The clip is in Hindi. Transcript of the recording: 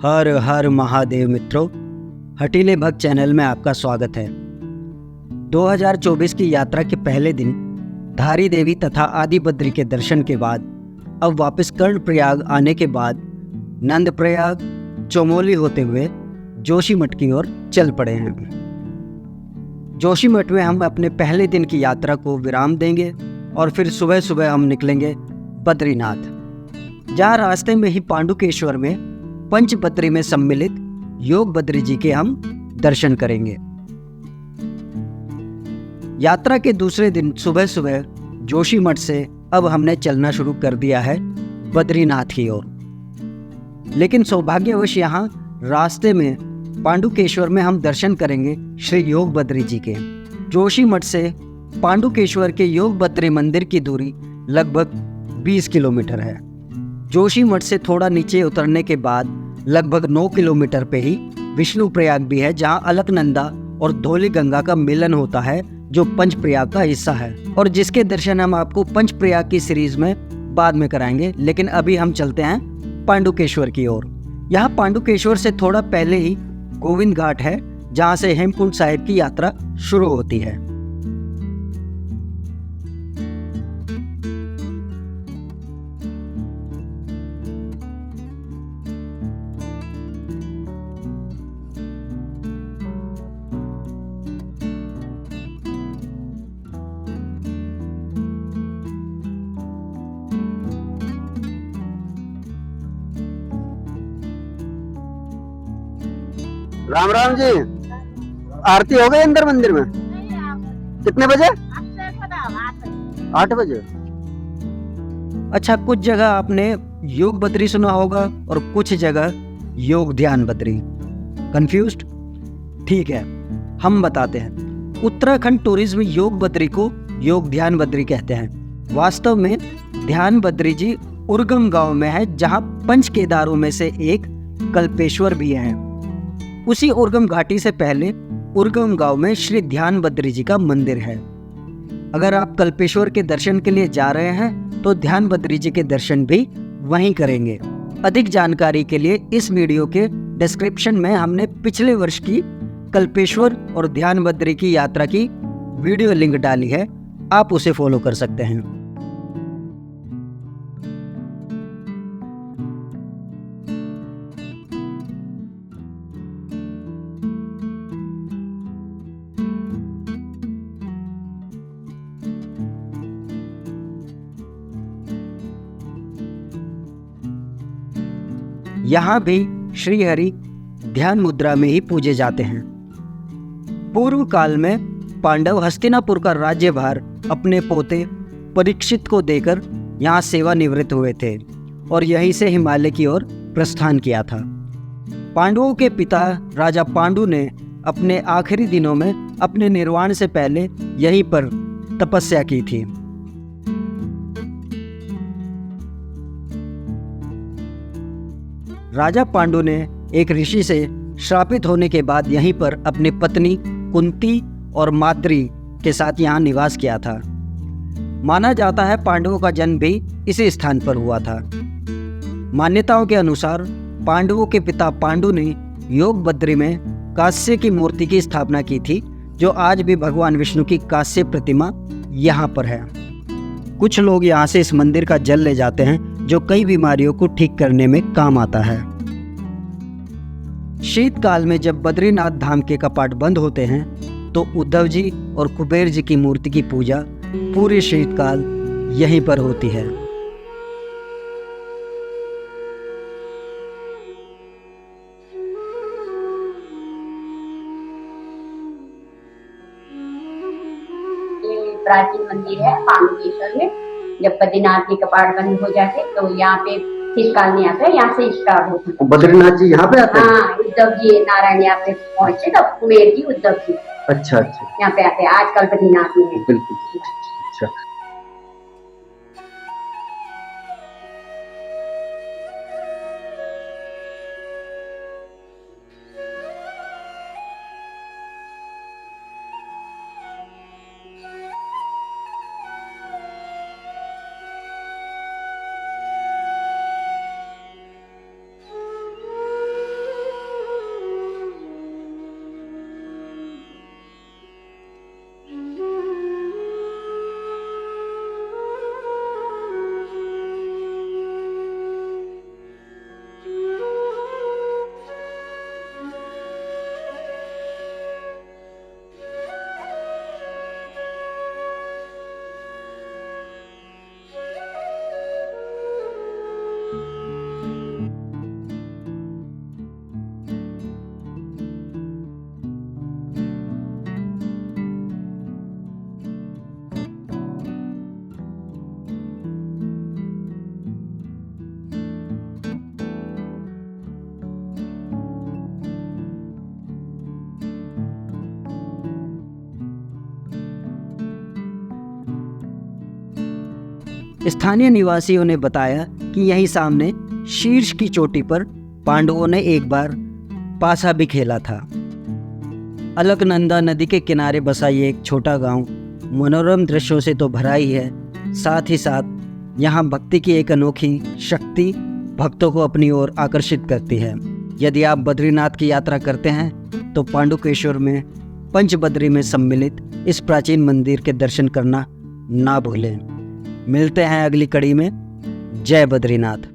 हर हर महादेव मित्रों, हटीले भक्त चैनल में आपका स्वागत है। 2024 की यात्रा के पहले दिन धारी देवी तथा आदि बद्री के दर्शन के बाद अब वापस कर्णप्रयाग आने के बाद नंदप्रयाग चमोली होते हुए जोशीमठ की ओर चल पड़े हैं। जोशीमठ में हम अपने पहले दिन की यात्रा को विराम देंगे और फिर सुबह सुबह हम निकलेंगे बद्रीनाथ, जहाँ रास्ते में ही पांडुकेश्वर में पंच बद्री में सम्मिलित योग बद्री जी के हम दर्शन करेंगे। यात्रा के दूसरे दिन सुबह सुबह जोशीमठ से अब हमने चलना शुरू कर दिया है बद्रीनाथ की ओर। लेकिन सौभाग्यवश यहाँ रास्ते में पांडुकेश्वर में हम दर्शन करेंगे श्री योग बद्री जी के। जोशीमठ से पांडुकेश्वर के योग बद्री मंदिर की दूरी लगभग 20 किलोमीटर है। जोशीमठ से थोड़ा नीचे उतरने के बाद लगभग 9 किलोमीटर पे ही विष्णु प्रयाग भी है, जहाँ अलकनंदा और धौली गंगा का मिलन होता है, जो पंच प्रयाग का हिस्सा है और जिसके दर्शन हम आपको पंच प्रयाग की सीरीज में बाद में कराएंगे। लेकिन अभी हम चलते हैं पांडुकेश्वर की ओर। यहाँ पांडुकेश्वर से थोड़ा पहले ही गोविंद घाट है, जहाँ से हेमकुंड साहिब की यात्रा शुरू होती है। राम राम जी, आरती हो गई अंदर मंदिर में? कितने बजे? 8 बजे। अच्छा, कुछ जगह आपने योग बद्री सुना होगा और कुछ जगह योग ध्यान बद्री। कंफ्यूज्ड? ठीक है, हम बताते हैं। उत्तराखंड टूरिज्म योग बद्री को योग ध्यान बद्री कहते हैं। वास्तव में ध्यान बद्री जी उर्गम गांव में है, जहां पंच केदारों में से एक कल्पेश्वर भी है। उसी उर्गम घाटी से पहले उर्गम गांव में श्री ध्यान बद्री जी का मंदिर है। अगर आप कल्पेश्वर के दर्शन के लिए जा रहे हैं तो ध्यान बद्री जी के दर्शन भी वहीं करेंगे। अधिक जानकारी के लिए इस वीडियो के डिस्क्रिप्शन में हमने पिछले वर्ष की कल्पेश्वर और ध्यान बद्री की यात्रा की वीडियो लिंक डाली है, आप उसे फॉलो कर सकते हैं। यहाँ भी श्री हरि ध्यान मुद्रा में ही पूजे जाते हैं। पूर्व काल में पांडव हस्तिनापुर का राज्यभार अपने पोते परीक्षित को देकर यहाँ सेवानिवृत्त हुए थे और यहीं से हिमालय की ओर प्रस्थान किया था। पांडवों के पिता राजा पांडु ने अपने आखिरी दिनों में अपने निर्वाण से पहले यहीं पर तपस्या की थी। राजा पांडु ने एक ऋषि से श्रापित होने के बाद यहीं पर अपनी पत्नी कुंती और माद्री के साथ यहाँ निवास किया था। माना जाता है पांडवों का जन्म भी इसी स्थान पर हुआ था। मान्यताओं के अनुसार पांडवों के पिता पांडु ने योग बद्री में कांस्य की मूर्ति की स्थापना की थी, जो आज भी भगवान विष्णु की कांस्य प्रतिमा यहाँ पर है। कुछ लोग यहाँ से इस मंदिर का जल ले जाते हैं, जो कई बीमारियों को ठीक करने में काम आता है। शीतकाल में जब बद्रीनाथ धाम के कपाट बंद होते हैं तो उद्धव जी और कुबेर जी की मूर्ति की पूजा पूरे शीतकाल यहीं पर होती है। ये प्राचीन मंदिर है पांडुकेश्वर में। जब बद्रीनाथ के कपाट बंद हो जाते तो यहाँ पे शीतकाल नहीं आता है, यहाँ से स्टार्ट होती है। बद्रीनाथ जी यहाँ पे आते हैं? हाँ, उद्धव जी नारायण यहाँ पे पहुंचे तब कुबेर जी उद्धव जी अच्छा अच्छा, यहाँ पे आते हैं। आजकल बद्रीनाथ में है। बिल्कुल। अच्छा, स्थानीय निवासियों ने बताया कि यहीं सामने शीर्ष की चोटी पर पांडवों ने एक बार पासा भी खेला था। अलकनंदा नदी के किनारे बसा ये एक छोटा गांव मनोरम दृश्यों से तो भरा ही है, साथ ही साथ यहाँ भक्ति की एक अनोखी शक्ति भक्तों को अपनी ओर आकर्षित करती है। यदि आप बद्रीनाथ की यात्रा करते हैं तो पांडुकेश्वर में पंचबद्री में सम्मिलित इस प्राचीन मंदिर के दर्शन करना ना भूलें। मिलते हैं अगली कड़ी में। जय बद्रीनाथ।